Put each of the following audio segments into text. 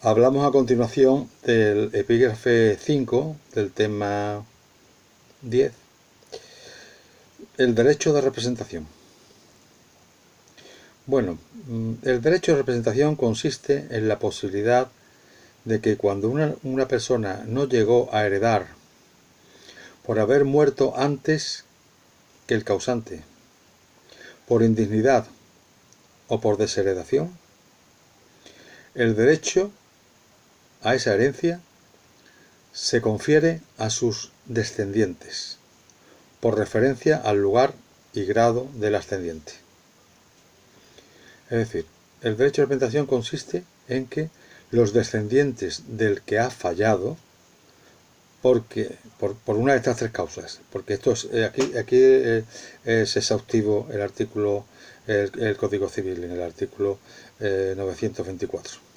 Hablamos a continuación del epígrafe 5 del tema 10, el derecho de representación. Bueno, el derecho de representación consiste en la posibilidad de que cuando una persona no llegó a heredar por haber muerto antes que el causante, por indignidad o por desheredación, el derecho a esa herencia se confiere a sus descendientes, por referencia al lugar y grado del ascendiente. Es decir, el derecho de representación consiste en que los descendientes del que ha fallado, por una de estas tres causas, porque esto es, aquí es exhaustivo el artículo, el Código Civil, en el artículo 924.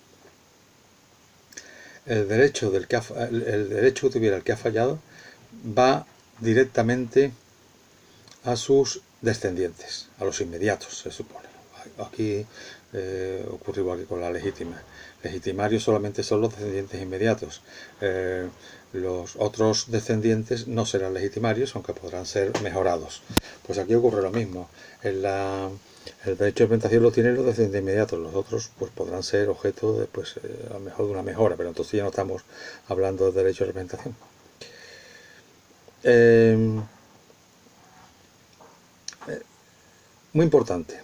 El derecho que tuviera el que ha fallado va directamente a sus descendientes, a los inmediatos, se supone. Aquí ocurre igual que con la legítima. Legitimarios solamente son los descendientes inmediatos. Los otros descendientes no serán legitimarios, aunque podrán ser mejorados. Pues aquí ocurre lo mismo. El derecho de representación lo tienen los descendientes inmediatos, los otros pues podrán ser objeto de, a lo mejor de una mejora, pero entonces ya no estamos hablando de derecho de representación. Muy importante.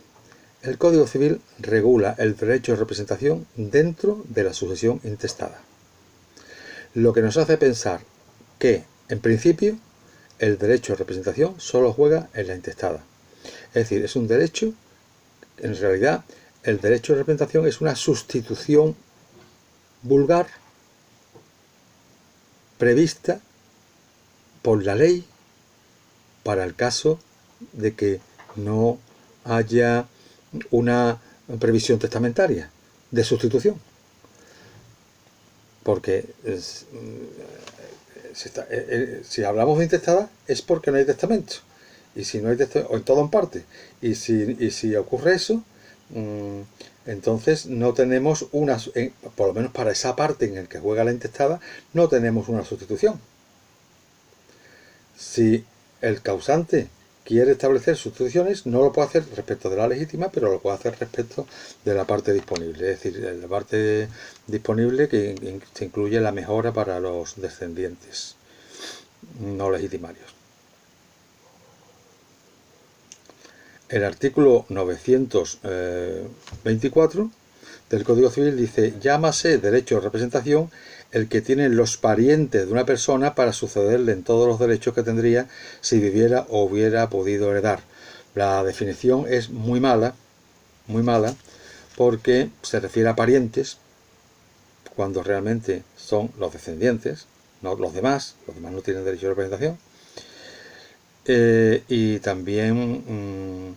El Código Civil regula el derecho de representación dentro de la sucesión intestada, lo que nos hace pensar que, en principio, el derecho de representación solo juega en la intestada. Es decir, es un derecho, en realidad, el derecho de representación es una sustitución vulgar prevista por la ley para el caso de que no haya una previsión testamentaria de sustitución, porque si hablamos de intestada es porque no hay testamento, y si no hay testamento, o en todo en parte, y si ocurre eso, entonces no tenemos por lo menos para esa parte en el que juega la intestada, no tenemos una sustitución. Si el causante quiere establecer sustituciones, no lo puede hacer respecto de la legítima, pero lo puede hacer respecto de la parte disponible. Es decir, la parte disponible que se incluye la mejora para los descendientes no legitimarios. El artículo 924 del Código Civil dice: llámase derecho de representación el que tienen los parientes de una persona para sucederle en todos los derechos que tendría si viviera o hubiera podido heredar. La definición es muy mala, porque se refiere a parientes cuando realmente son los descendientes, no los demás no tienen derecho de representación. Y también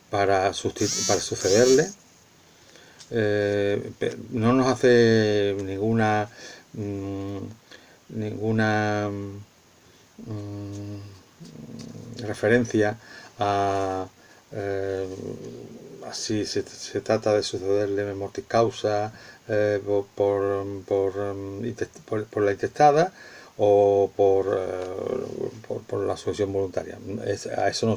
para sucederle no nos hace ninguna referencia a si se trata de sucederle mortis causa por la intestada o por la sucesión voluntaria. A eso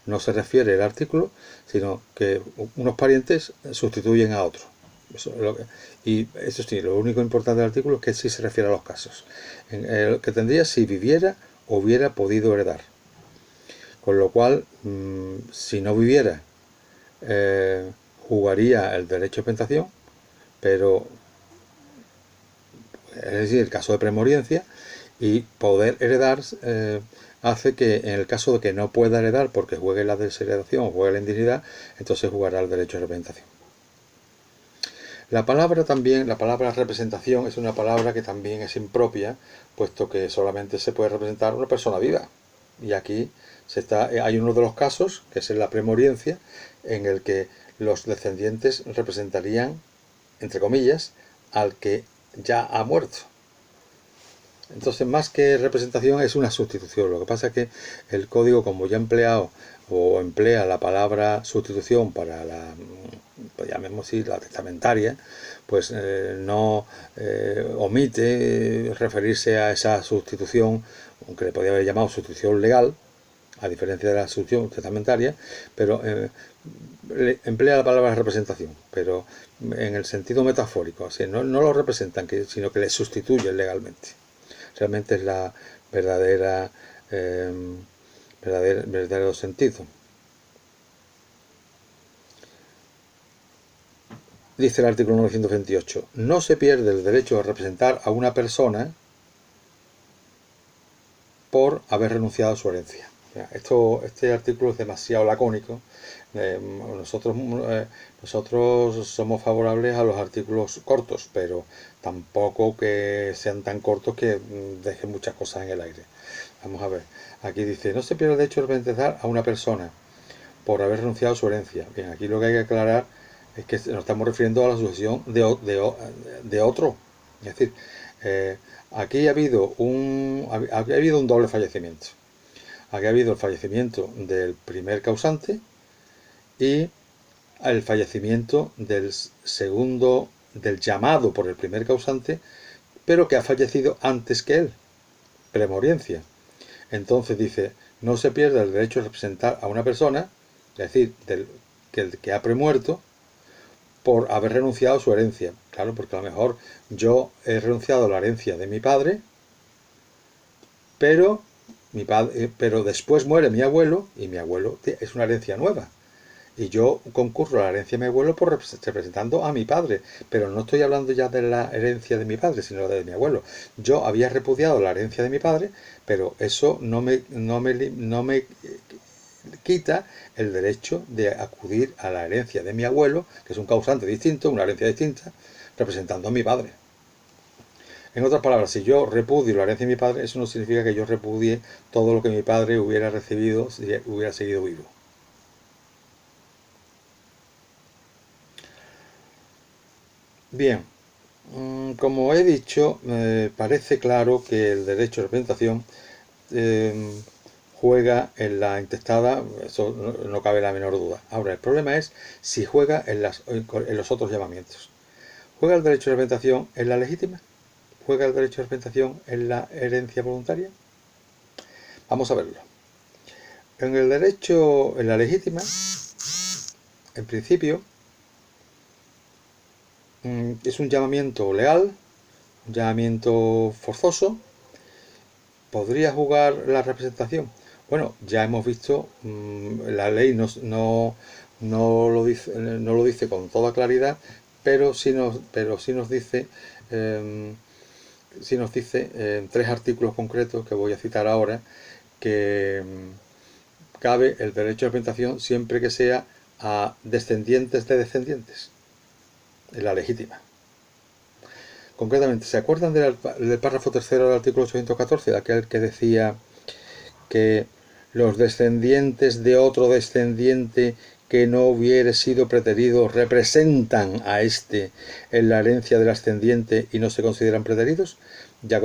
no se refiere el artículo, sino que unos parientes sustituyen a otros. Y eso sí, lo único importante del artículo es que sí se refiere a los casos. En el que tendría si viviera o hubiera podido heredar. Con lo cual, si no viviera, jugaría el derecho de representación, pero es decir, el caso de premoriencia, y poder heredar hace que en el caso de que no pueda heredar porque juegue la desheredación o juegue la indignidad, entonces jugará el derecho de representación. La palabra representación es una palabra que también es impropia, puesto que solamente se puede representar una persona viva. Y aquí hay uno de los casos, que es en la premoriencia, en el que los descendientes representarían, entre comillas, al que ya ha muerto. Entonces, más que representación, es una sustitución. Lo que pasa es que el código, como ya ha empleado o emplea la palabra sustitución para la, pues llamémoslo así, la testamentaria, pues no omite referirse a esa sustitución, aunque le podría haber llamado sustitución legal, a diferencia de la sustitución testamentaria, pero emplea la palabra representación, pero en el sentido metafórico, así, no lo representan, sino que le sustituyen legalmente. Realmente es la verdadero sentido. Dice el artículo 928, no se pierde el derecho a representar a una persona por haber renunciado a su herencia. Este artículo es demasiado lacónico. Nosotros somos favorables a los artículos cortos, pero tampoco que sean tan cortos que dejen muchas cosas en el aire. Vamos a ver, aquí dice, no se pierde el derecho de representar a una persona por haber renunciado a su herencia. Bien, aquí lo que hay que aclarar es que nos estamos refiriendo a la sucesión de otro. Es decir, aquí ha habido un doble fallecimiento. Aquí ha habido el fallecimiento del primer causante y el fallecimiento del segundo, del llamado por el primer causante, pero que ha fallecido antes que él, premoriencia. Entonces dice, no se pierde el derecho de representar a una persona, es decir, que ha premuerto, por haber renunciado a su herencia. Claro, porque a lo mejor yo he renunciado a la herencia de mi padre, pero después muere mi abuelo y mi abuelo es una herencia nueva. Y yo concurro a la herencia de mi abuelo por representando a mi padre, pero no estoy hablando ya de la herencia de mi padre, sino de mi abuelo. Yo había repudiado la herencia de mi padre, pero eso no me quita el derecho de acudir a la herencia de mi abuelo, que es un causante distinto, una herencia distinta, representando a mi padre. En otras palabras, si yo repudio la herencia de mi padre, eso no significa que yo repudie todo lo que mi padre hubiera recibido si hubiera seguido vivo. Bien, como he dicho, parece claro que el derecho de representación juega en la intestada, eso no cabe la menor duda. Ahora, el problema es si juega en los otros llamamientos. ¿Juega el derecho de representación en la legítima? ¿Juega el derecho de representación en la herencia voluntaria? Vamos a verlo. En el derecho, en la legítima, en principio, es un llamamiento legal, un llamamiento forzoso. ¿Podría jugar la representación? Bueno, ya hemos visto, la ley no lo dice con toda claridad, pero sí nos dice en tres artículos concretos que voy a citar ahora que cabe el derecho de representación siempre que sea a descendientes de descendientes, en la legítima. Concretamente, ¿se acuerdan del párrafo tercero del artículo 814, de aquel que decía que los descendientes de otro descendiente que no hubiere sido preterido representan a este en la herencia del ascendiente y no se consideran preteridos? Ya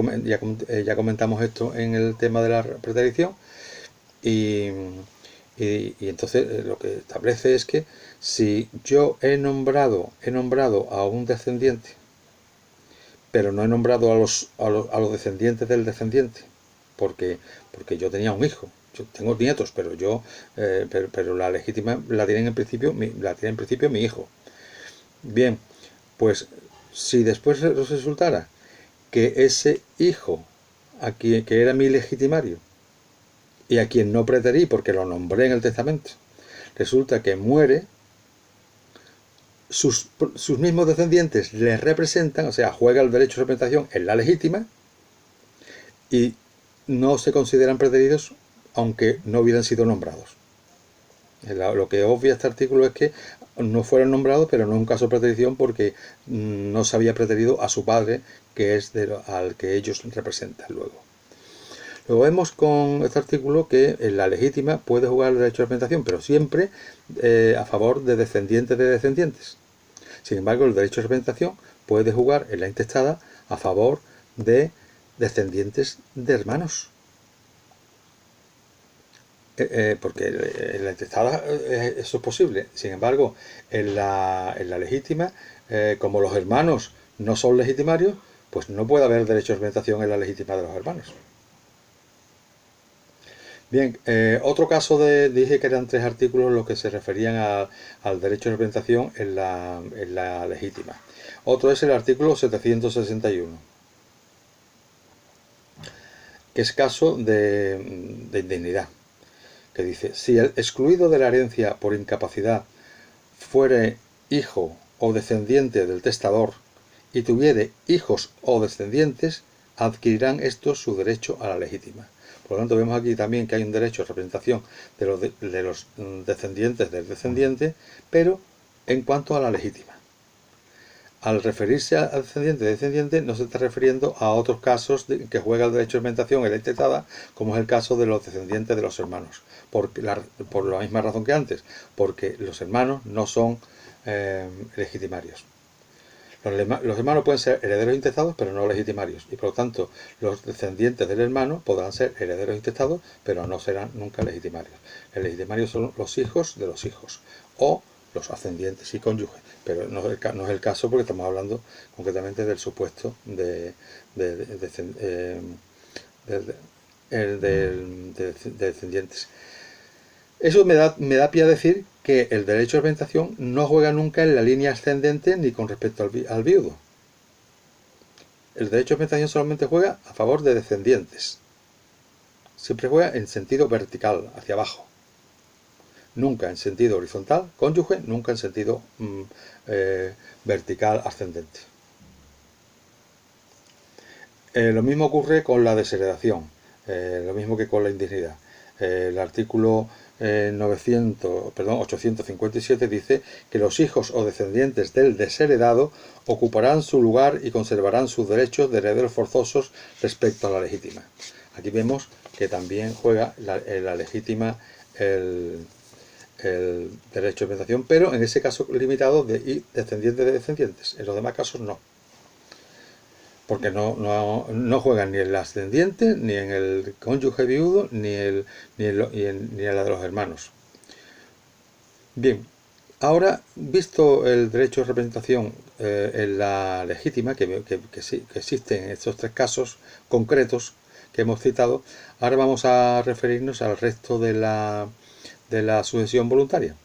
comentamos esto en el tema de la preterición y entonces lo que establece es que si yo he nombrado a un descendiente, pero no he nombrado a los descendientes del descendiente, porque yo tenía un hijo, yo tengo nietos, pero pero la legítima la tiene en principio mi hijo. Bien, pues si después resultara que ese hijo que era mi legitimario y a quien no preterí porque lo nombré en el testamento, resulta que muere, sus mismos descendientes le representan, o sea, juega el derecho de representación en la legítima y no se consideran preteridos aunque no hubieran sido nombrados. Lo que obvia este artículo es que no fueron nombrados, pero no es un caso de preterición porque no se había preterido a su padre, que es al que ellos representan luego. Luego vemos con este artículo que en la legítima puede jugar el derecho de representación, pero siempre a favor de descendientes de descendientes. Sin embargo, el derecho de representación puede jugar en la intestada a favor de descendientes de hermanos. Porque en la intestada eso es posible. Sin embargo, en la legítima, como los hermanos no son legitimarios, pues no puede haber derecho de representación en la legítima de los hermanos. Bien, otro caso dije que eran 3 artículos los que se referían al derecho de representación en la legítima. Otro es el artículo 761, que es caso de indignidad, que dice: si el excluido de la herencia por incapacidad fuere hijo o descendiente del testador y tuviere hijos o descendientes, adquirirán estos su derecho a la legítima. Por lo tanto, vemos aquí también que hay un derecho de representación de los descendientes del descendiente, pero en cuanto a la legítima. Al referirse al descendiente no se está refiriendo a otros casos que juega el derecho de representación en la intestada, como es el caso de los descendientes de los hermanos, por la misma razón que antes, porque los hermanos no son legitimarios. Los hermanos pueden ser herederos intestados, pero no legitimarios, y por lo tanto los descendientes del hermano podrán ser herederos intestados, pero no serán nunca legitimarios. El legitimario son los hijos de los hijos, o los ascendientes y cónyuges, pero no es el caso, porque estamos hablando concretamente del supuesto de descendientes. Eso me da pie a decir que el derecho de representación no juega nunca en la línea ascendente ni con respecto al viudo. El derecho de representación solamente juega a favor de descendientes. Siempre juega en sentido vertical, hacia abajo. Nunca en sentido horizontal, cónyuge, nunca en sentido vertical, ascendente. Lo mismo ocurre con la desheredación, lo mismo que con la indignidad. El artículo 857 dice que los hijos o descendientes del desheredado ocuparán su lugar y conservarán sus derechos de herederos forzosos respecto a la legítima. Aquí vemos que también juega la legítima el derecho de representación, pero en ese caso limitado de descendientes de descendientes. En los demás casos no, porque no juegan ni en el ascendiente, ni en el cónyuge viudo, ni en la de los hermanos. Bien, ahora, visto el derecho de representación en la legítima, que existe en estos 3 casos concretos que hemos citado, ahora vamos a referirnos al resto de la sucesión voluntaria.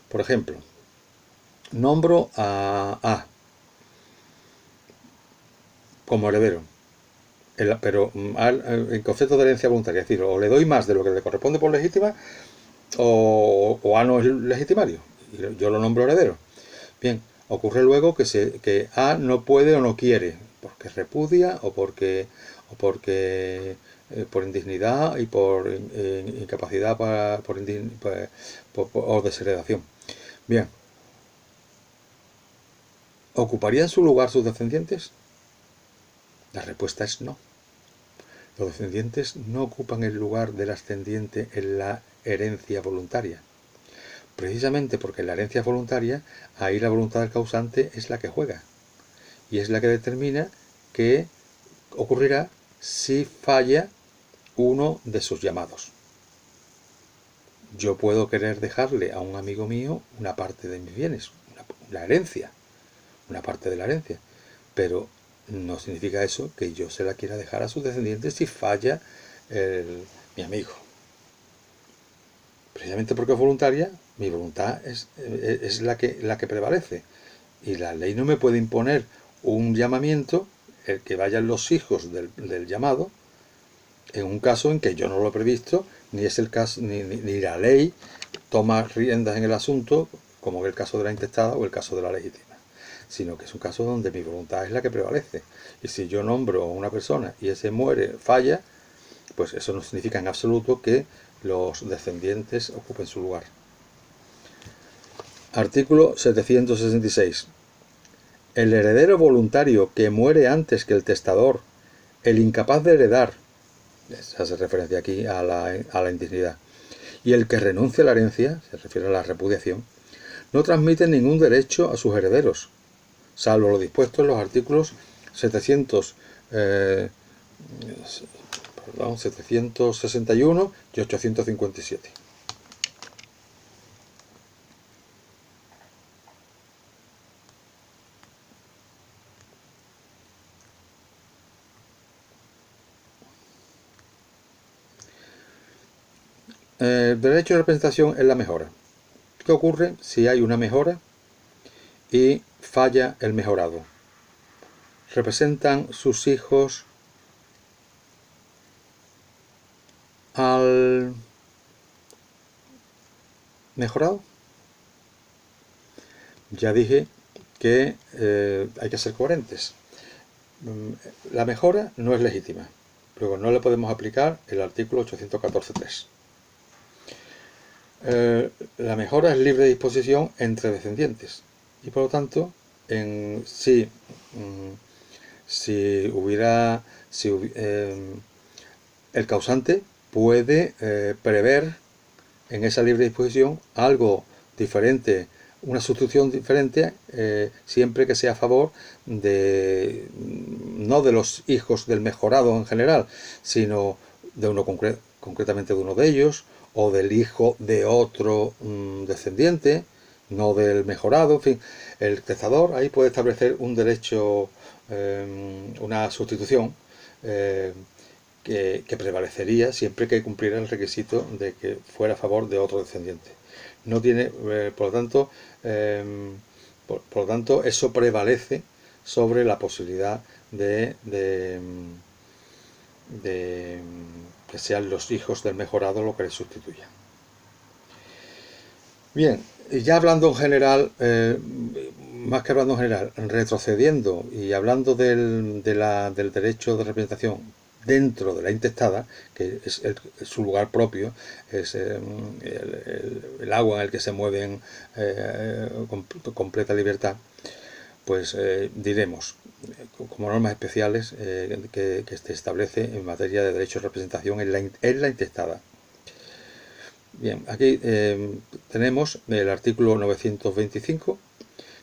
Por ejemplo, nombro a A como heredero, pero en concepto de herencia voluntaria, es decir, o le doy más de lo que le corresponde por legítima, o A no es legitimario, y yo lo nombro heredero. Bien, ocurre luego que A no puede o no quiere, porque repudia o porque por indignidad y por incapacidad o desheredación. Bien, ¿ocuparían su lugar sus descendientes? La respuesta es no. Los descendientes no ocupan el lugar del ascendiente en la herencia voluntaria. Precisamente porque en la herencia voluntaria, ahí la voluntad del causante es la que juega. Y es la que determina qué ocurrirá si falla uno de sus llamados. Yo puedo querer dejarle a un amigo mío una parte de mis bienes, la herencia, una parte de la herencia, pero no significa eso que yo se la quiera dejar a sus descendientes si falla mi amigo. Precisamente porque es voluntaria, mi voluntad es la que prevalece. Y la ley no me puede imponer un llamamiento, el que vayan los hijos del llamado, en un caso en que yo no lo he previsto, ni es el caso, ni la ley toma riendas en el asunto, como en el caso de la intestada o el caso de la legítima, sino que es un caso donde mi voluntad es la que prevalece. Y si yo nombro a una persona y ese muere, falla, pues eso no significa en absoluto que los descendientes ocupen su lugar. Artículo 766. El heredero voluntario que muere antes que el testador, el incapaz de heredar, se hace referencia aquí a la indignidad, y el que renuncia a la herencia, se refiere a la repudiación, no transmiten ningún derecho a sus herederos, salvo lo dispuesto en los artículos 760 perdón, 761 y 857. El derecho de representación es la mejora. ¿Qué ocurre si hay una mejora y falla el mejorado? ¿Representan sus hijos al mejorado? Ya dije que hay que ser coherentes. La mejora no es legítima. Luego no le podemos aplicar el artículo 814.3. La mejora es libre de disposición entre descendientes y por lo tanto si el causante puede prever en esa libre disposición algo diferente, una sustitución diferente, siempre que sea a favor de no de los hijos del mejorado en general, sino de uno concretamente de uno de ellos, o del hijo de otro descendiente, no del mejorado. En fin, el testador ahí puede establecer un derecho, una sustitución que prevalecería siempre que cumpliera el requisito de que fuera a favor de otro descendiente. No tiene, por lo tanto, eso prevalece sobre la posibilidad de que sean los hijos del mejorado lo que le sustituyan. Bien, ya hablando en general, más que hablando en general, retrocediendo y hablando del derecho de representación dentro de la intestada, que es su lugar propio, es el agua en el que se mueven con completa libertad, pues diremos, como normas especiales que se establece en materia de derecho de representación en la intestada. Bien, aquí tenemos el artículo 925,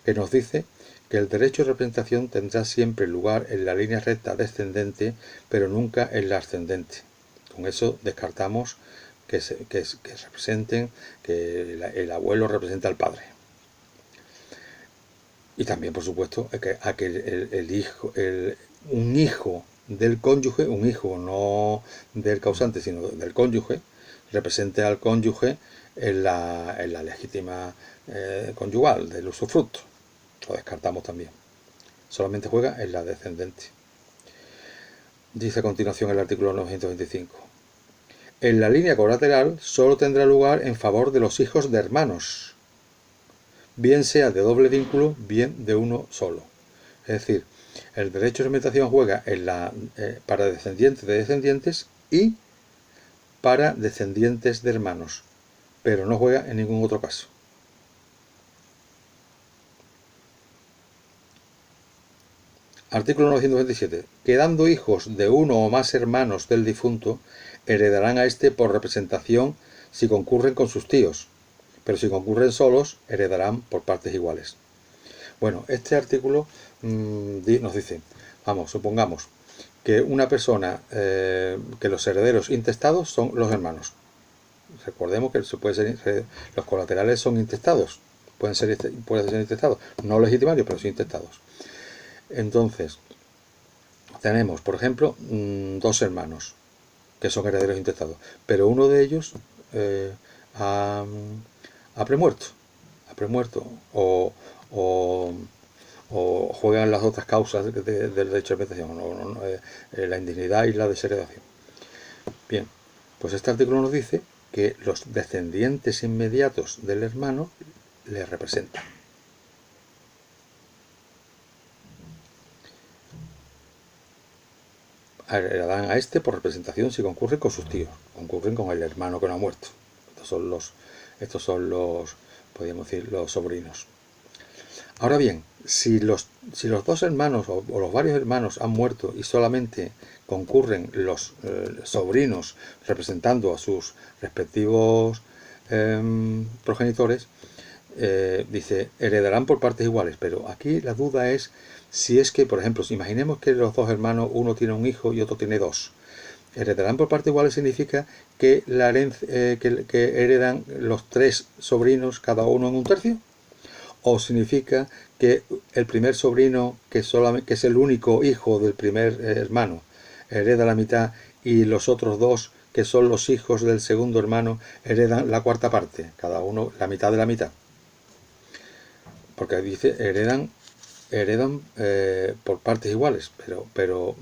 que nos dice que el derecho de representación tendrá siempre lugar en la línea recta descendente, pero nunca en la ascendente. Con eso descartamos que representen, que el abuelo representa al padre. Y también, por supuesto, a que un hijo del cónyuge, un hijo no del causante, sino del cónyuge, represente al cónyuge en la legítima conyugal del usufructo. Lo descartamos también. Solamente juega en la descendente. Dice a continuación el artículo 925. En la línea colateral solo tendrá lugar en favor de los hijos de hermanos, bien sea de doble vínculo, bien de uno solo. Es decir, el derecho de representación juega para descendientes de descendientes y para descendientes de hermanos, pero no juega en ningún otro caso. Artículo 927. Quedando hijos de uno o más hermanos del difunto, heredarán a éste por representación si concurren con sus tíos, pero si concurren solos, heredarán por partes iguales. Bueno, este artículo nos dice, supongamos que una persona, que los herederos intestados son los hermanos. Recordemos que los colaterales son intestados, pueden ser intestados, no legitimarios, pero sí intestados. Entonces, tenemos, por ejemplo, dos hermanos que son herederos intestados, pero uno de ellos ha premuerto, o juegan las otras causas del derecho de representación, la indignidad y la desheredación. Bien, pues este artículo nos dice que los descendientes inmediatos del hermano le representan. Heredarán a este por representación si concurren con sus tíos, concurren con el hermano que no ha muerto. Estos son los podríamos decir, los sobrinos. Ahora bien, si los dos hermanos o los varios hermanos han muerto y solamente concurren los sobrinos representando a sus respectivos progenitores, dice, heredarán por partes iguales, pero aquí la duda es si es que, por ejemplo, si imaginemos que los dos hermanos, uno tiene un hijo y otro tiene dos, heredarán por partes iguales significa que que heredan los tres sobrinos cada uno en un tercio, o significa que el primer sobrino, que es el único hijo del primer hermano, hereda la mitad, y los otros dos, que son los hijos del segundo hermano, heredan la cuarta parte, cada uno la mitad de la mitad. Porque dice heredan por partes iguales, pero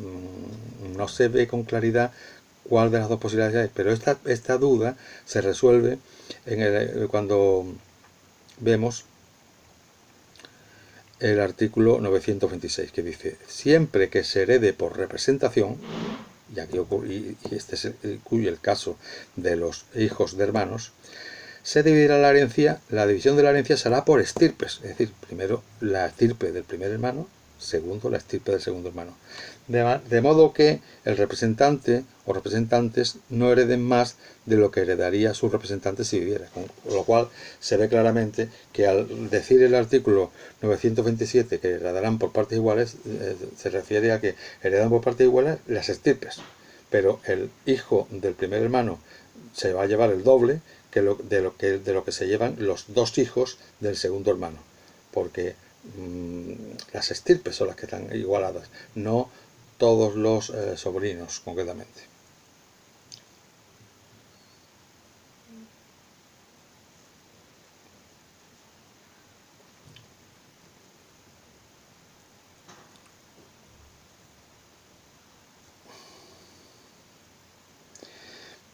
no se ve con claridad cuál de las dos posibilidades hay. Pero esta duda se resuelve cuando vemos el artículo 926, que dice: siempre que se herede por representación, y aquí ocurre, y este incluye el caso de los hijos de hermanos, se dividirá la herencia. La división de la herencia será por estirpes, es decir, primero la estirpe del primer hermano, segundo la estirpe del segundo hermano, de modo que el representante o representantes no hereden más de lo que heredaría su representante si viviera, con lo cual se ve claramente que al decir el artículo 927 que heredarán por partes iguales, se refiere a que heredan por partes iguales las estirpes, pero el hijo del primer hermano se va a llevar el doble de lo que se llevan los dos hijos del segundo hermano, porque las estirpes son las que están igualadas, no todos los sobrinos concretamente.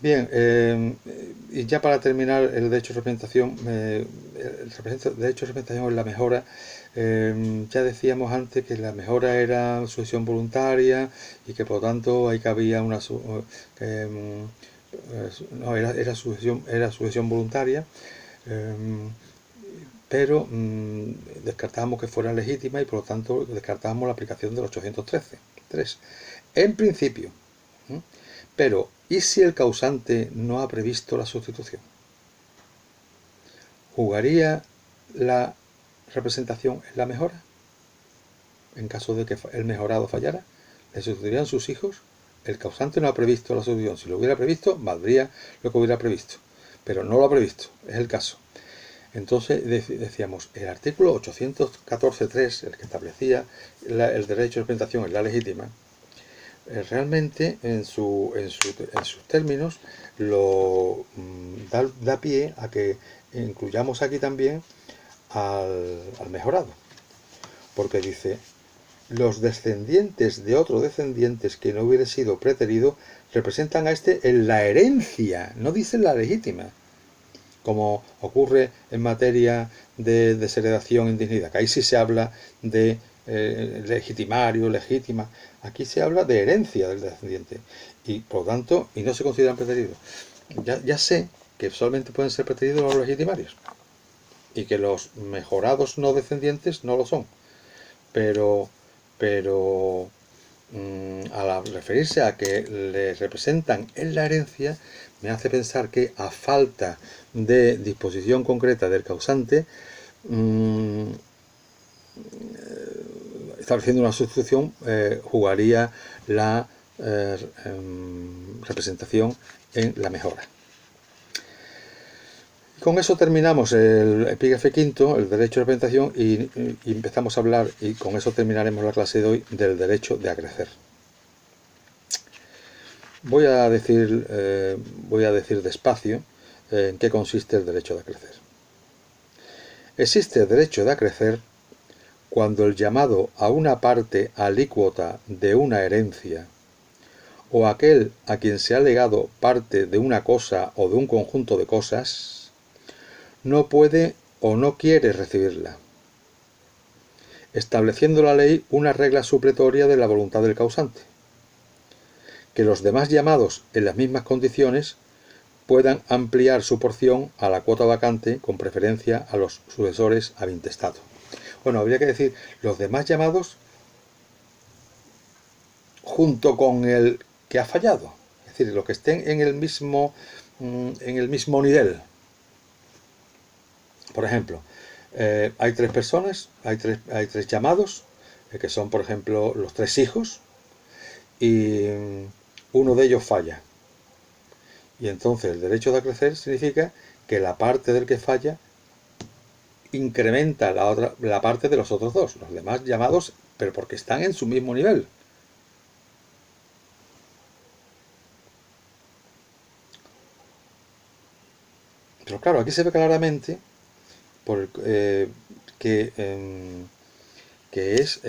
Bien, y ya para terminar el derecho de representación, el derecho de representación es la mejora. Ya decíamos antes que la mejora era sucesión voluntaria y que por lo tanto ahí cabía una no, era sucesión voluntaria, pero descartábamos que fuera legítima y por lo tanto descartábamos la aplicación del 813. En principio, pero ¿y si el causante no ha previsto la sustitución? ¿Jugaría la representación en la mejora? En caso de que el mejorado fallara, ¿le sustituirían sus hijos? El causante no ha previsto la sustitución. Si lo hubiera previsto, valdría lo que hubiera previsto, pero no lo ha previsto, es el caso. Entonces decíamos, el artículo 814.3, el que establecía el derecho de representación en la legítima, realmente en sus términos da pie a que incluyamos aquí también al mejorado, porque dice: los descendientes de otros descendientes que no hubiera sido preterido representan a este en la herencia, no dice en la legítima, como ocurre en materia de desheredación e indignidad, que ahí sí se habla de legitimario, legítima. Aquí se habla de herencia del descendiente y por lo tanto, y no se consideran preteridos. Ya sé que solamente pueden ser preteridos los legitimarios y que los mejorados no descendientes no lo son, pero al referirse a que le representan en la herencia, me hace pensar que a falta de disposición concreta del causante, estableciendo una sustitución, jugaría la representación en la mejora. Con eso terminamos el epígrafe quinto, el derecho de representación, y empezamos a hablar, y con eso terminaremos la clase de hoy, del derecho de acrecer. Voy a decir despacio en qué consiste el derecho de acrecer. Existe el derecho de acrecer cuando el llamado a una parte alícuota de una herencia, o aquel a quien se ha legado parte de una cosa o de un conjunto de cosas, no puede o no quiere recibirla, estableciendo la ley una regla supletoria de la voluntad del causante, que los demás llamados en las mismas condiciones puedan ampliar su porción a la cuota vacante con preferencia a los sucesores a intestado. Bueno, habría que decir los demás llamados junto con el que ha fallado, es decir, los que estén en el mismo nivel. Por ejemplo, hay tres personas, hay tres llamados, que son, por ejemplo, los 3 hijos, y uno de ellos falla. Y entonces el derecho de acrecer significa que la parte del que falla incrementa la parte de los otros dos, los demás llamados, pero porque están en su mismo nivel. Pero claro, aquí se ve claramente que es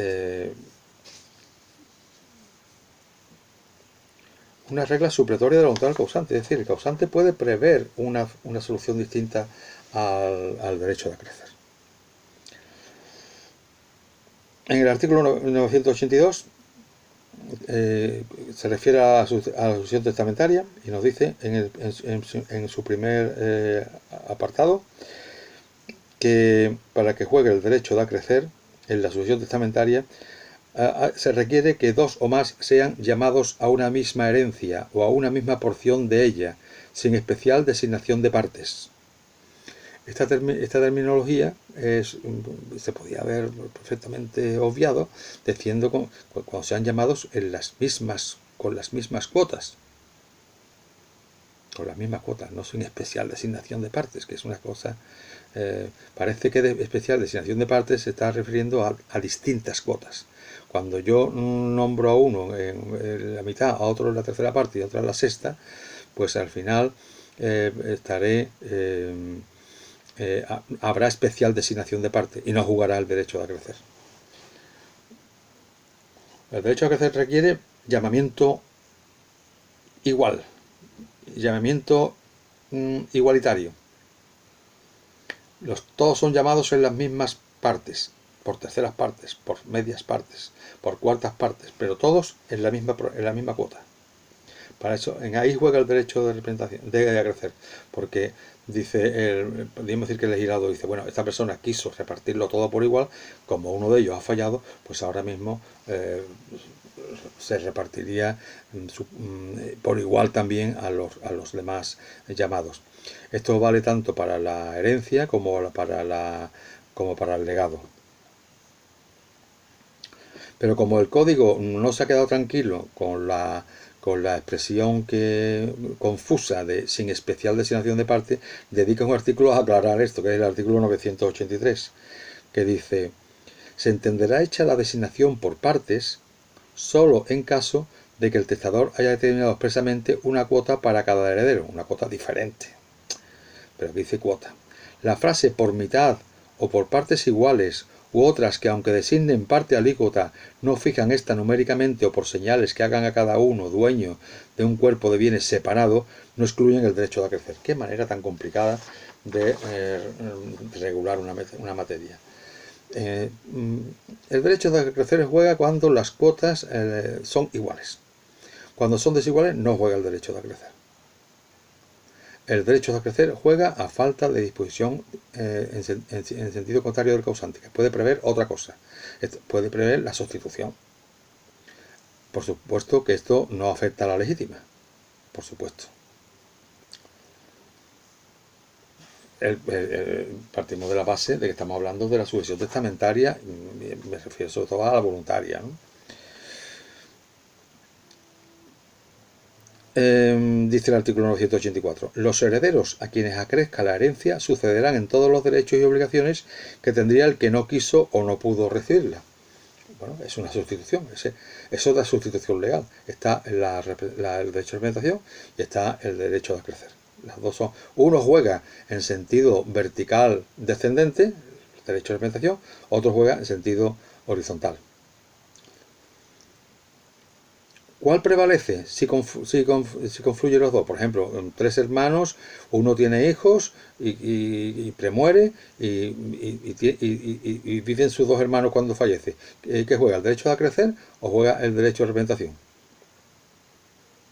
una regla supletoria de la voluntad del causante. Es decir, el causante puede prever una solución distinta al derecho de acrecer. En el artículo 982 se refiere a la sucesión testamentaria y nos dice en su primer apartado que para que juegue el derecho de acrecer en la sucesión testamentaria se requiere que 2 o más sean llamados a una misma herencia o a una misma porción de ella, sin especial designación de partes. Esta terminología se podía haber perfectamente obviado diciendo cuando sean llamados con las mismas cuotas. Con las mismas cuotas, no sin especial designación de partes, que es una cosa... parece que de especial designación de partes se está refiriendo a distintas cuotas. Cuando yo nombro a uno en la mitad, a otro en la tercera parte y a otro en la sexta, pues al final habrá especial designación de parte y no jugará el derecho de acrecer. El derecho a acrecer requiere llamamiento igual, llamamiento igualitario. Todos son llamados en las mismas partes, por terceras partes, por medias partes, por cuartas partes, pero todos en la misma cuota. Para eso, ahí juega el derecho de representación, de acrecer, porque podríamos decir que el legislador dice, bueno, esta persona quiso repartirlo todo por igual, como uno de ellos ha fallado, pues ahora mismo se repartiría por igual también a los demás llamados. Esto vale tanto para la herencia como para el legado. Pero como el código no se ha quedado tranquilo con la expresión confusa de sin especial designación de parte, dedica un artículo a aclarar esto, que es el artículo 983, que dice: se entenderá hecha la designación por partes solo en caso de que el testador haya determinado expresamente una cuota para cada heredero, una cuota diferente. Pero aquí dice cuota. La frase por mitad o por partes iguales u otras que aunque designen parte alícuota no fijan esta numéricamente o por señales que hagan a cada uno dueño de un cuerpo de bienes separado, no excluyen el derecho de acrecer. Qué manera tan complicada de regular una materia. El derecho de acrecer juega cuando las cuotas son iguales. Cuando son desiguales no juega el derecho de acrecer. El derecho de acrecer juega a falta de disposición en sentido contrario del causante, que puede prever otra cosa. Puede prever la sustitución. Por supuesto que esto no afecta a la legítima. Por supuesto. Partimos de la base de que estamos hablando de la sucesión testamentaria, me refiero sobre todo a la voluntaria, ¿no? Dice el artículo 984, los herederos a quienes acrezca la herencia sucederán en todos los derechos y obligaciones que tendría el que no quiso o no pudo recibirla. Bueno, es una sustitución, es otra sustitución legal. Está el derecho de representación y está el derecho de acrecer. Las dos son, uno juega en sentido vertical descendente, el derecho de representación, otro juega en sentido horizontal. ¿Cuál prevalece si confluyen los dos? Por ejemplo, 3 hermanos, uno tiene hijos y premuere y viven sus 2 hermanos cuando fallece. ¿Qué juega? ¿El derecho de acrecer o juega el derecho de representación?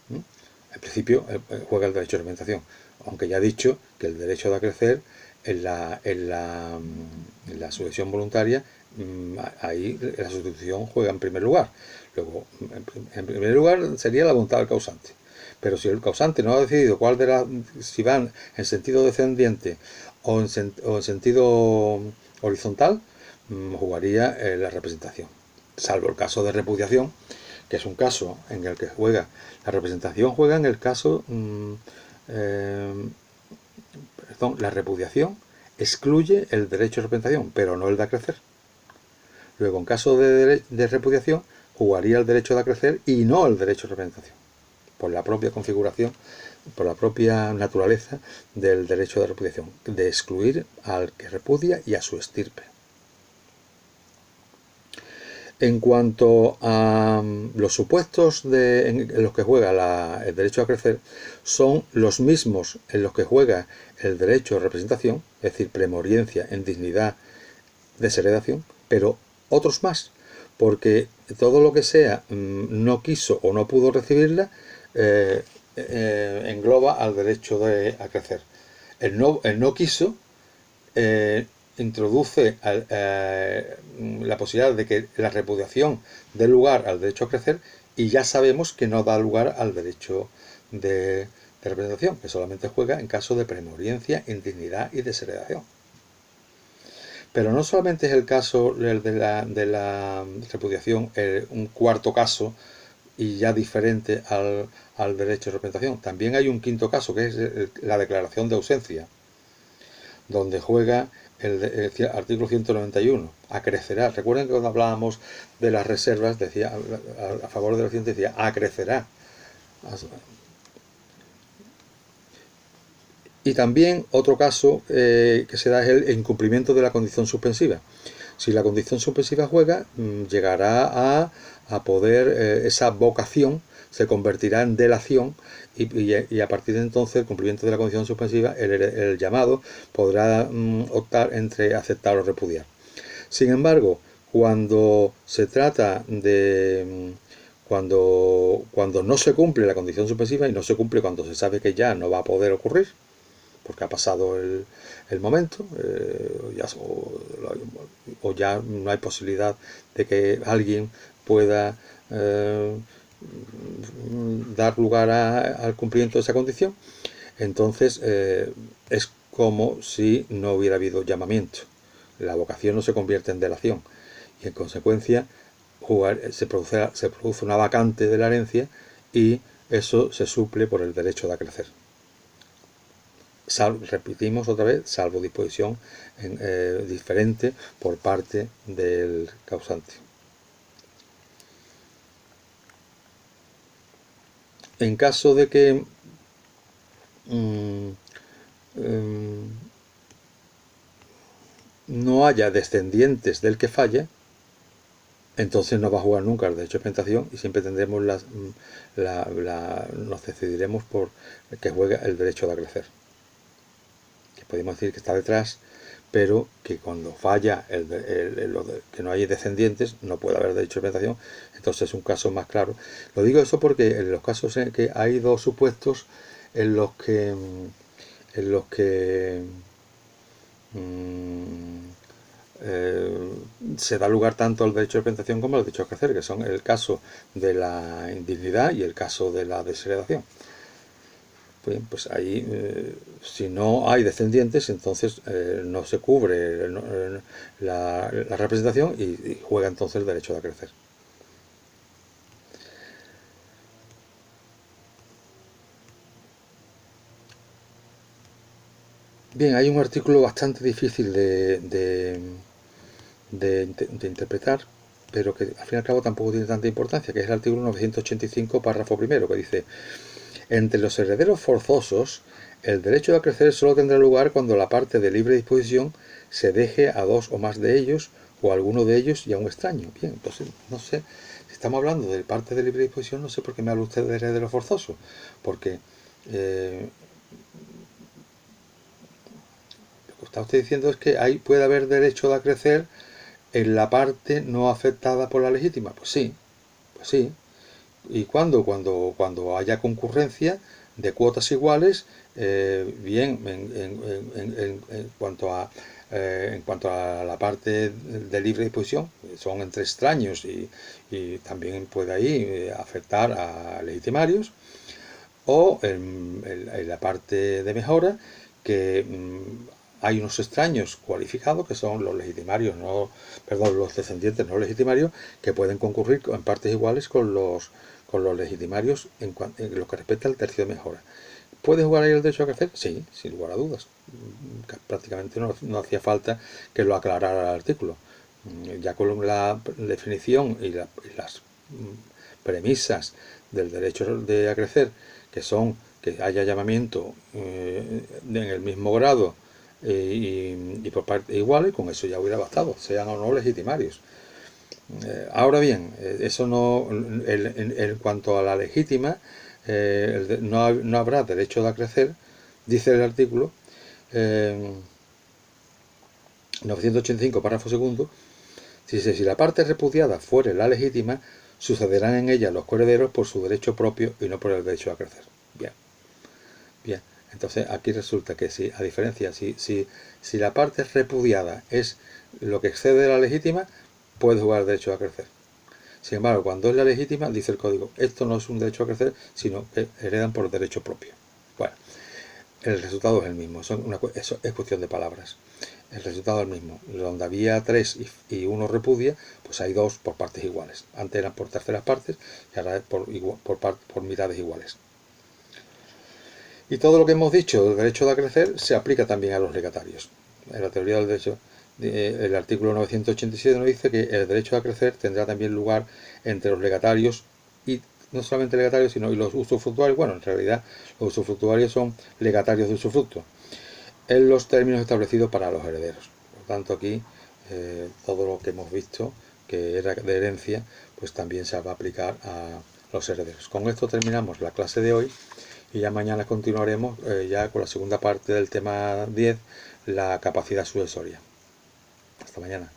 En principio juega el derecho de representación, aunque ya he dicho que el derecho de acrecer en la sucesión voluntaria, ahí la sustitución juega en primer lugar. Luego, en primer lugar sería la voluntad del causante. Pero si el causante no ha decidido si van en sentido descendiente o en sentido horizontal, jugaría la representación. salvo el caso de repudiación, que es un caso en el que juega, la representación juega en el caso, perdón, la repudiación excluye el derecho de representación, pero no el de acrecer. Luego, en caso de repudiación, jugaría el derecho de acrecer y no el derecho de representación, por la propia configuración, por la propia naturaleza del derecho de repudiación, de excluir al que repudia y a su estirpe. En cuanto a los supuestos en los que juega el derecho a crecer, son los mismos en los que juega el derecho de representación, es decir, premoriencia en dignidad, desheredación, pero otros más, porque todo lo que sea no quiso o no pudo recibirla engloba al derecho a crecer. El no quiso introduce la posibilidad de que la repudiación dé lugar al derecho a crecer, y ya sabemos que no da lugar al derecho de representación, que solamente juega en caso de premoriencia, indignidad y desheredación. Pero no solamente es el caso de la repudiación, un cuarto caso y ya diferente al derecho de representación. También hay un quinto caso, que es la declaración de ausencia, donde juega el artículo 191, acrecerá. Recuerden que cuando hablábamos de las reservas, decía, a favor de la ciencia, decía acrecerá. Y también otro caso que se da es el incumplimiento de la condición suspensiva. Si la condición suspensiva juega, llegará a poder, esa vocación se convertirá en delación, y a partir de entonces el cumplimiento de la condición suspensiva, el llamado podrá optar entre aceptar o repudiar. Sin embargo, cuando se trata de cuando no se cumple la condición suspensiva, y no se cumple cuando se sabe que ya no va a poder ocurrir porque ha pasado el momento, o ya no hay posibilidad de que alguien pueda dar lugar al cumplimiento de esa condición, entonces es como si no hubiera habido llamamiento. La vocación no se convierte en delación, y en consecuencia se produce una vacante de la herencia, y eso se suple por el derecho de acrecer. Repetimos otra vez, salvo disposición diferente por parte del causante. En caso de que no haya descendientes del que falla, entonces no va a jugar nunca el derecho de representación, y siempre tendremos nos decidiremos por que juegue el derecho de acrecer, que podemos decir que está detrás, pero que cuando falla que no hay descendientes, no puede haber derecho de representación. Entonces es un caso más claro. Lo digo eso porque en los casos en que hay dos supuestos en los que se da lugar tanto al derecho de representación como al derecho a acrecer, que son el caso de la indignidad y el caso de la desheredación. Bien, pues ahí, si no hay descendientes, entonces no se cubre la representación, y juega entonces el derecho de acrecer. Bien, hay un artículo bastante difícil de interpretar, pero que al fin y al cabo tampoco tiene tanta importancia, que es el artículo 985, párrafo primero, que dice: entre los herederos forzosos, el derecho de acrecer solo tendrá lugar cuando la parte de libre disposición se deje a dos o más de ellos, o a alguno de ellos y a un extraño. Bien, entonces, no sé, si estamos hablando de parte de libre disposición, no sé por qué me habla usted de heredero forzoso, porque lo que está usted diciendo es que puede haber derecho de acrecer en la parte no afectada por la legítima. Pues sí, pues sí. ¿Y cuándo? Cuando haya concurrencia de cuotas iguales, bien, en cuanto a la parte de libre disposición, son entre extraños, y también puede ahí afectar a legitimarios, o en la parte de mejora, que hay unos extraños cualificados que son los legitimarios, los descendientes no legitimarios, que pueden concurrir en partes iguales con los legitimarios en lo que respecta al tercio de mejora. ¿Puede jugar ahí el derecho a crecer? Sí, sin lugar a dudas. Prácticamente no hacía falta que lo aclarara el artículo. Ya con la definición y las premisas del derecho a crecer, que son que haya llamamiento en el mismo grado y por partes iguales, con eso ya hubiera bastado, sean o no legitimarios. Ahora bien, eso no, en cuanto a la legítima, no habrá derecho a crecer, dice el artículo 985, párrafo segundo. Si la parte repudiada fuere la legítima, sucederán en ella los coherederos por su derecho propio y no por el derecho a crecer. Bien. Entonces aquí resulta que si, a diferencia, si la parte repudiada es lo que excede la legítima, puede jugar el derecho a crecer. Sin embargo, cuando es la legítima, dice el código, esto no es un derecho a crecer, sino que heredan por derecho propio. Bueno, el resultado es el mismo, eso es cuestión de palabras. El resultado es el mismo. Donde había 3 y 1 repudia, pues hay 2 por partes iguales. Antes eran por terceras partes y ahora es por mitades iguales. Y todo lo que hemos dicho del derecho a crecer se aplica también a los legatarios. En la teoría del derecho, el artículo 987 nos dice que el derecho a crecer tendrá también lugar entre los legatarios y no solamente legatarios, sino y los usufructuarios. Bueno, en realidad los usufructuarios son legatarios de usufructo en los términos establecidos para los herederos. Por tanto, aquí todo lo que hemos visto que era de herencia, pues también se va a aplicar a los herederos. Con esto terminamos la clase de hoy y ya mañana continuaremos ya con la segunda parte del tema 10, la capacidad sucesoria. Hasta mañana.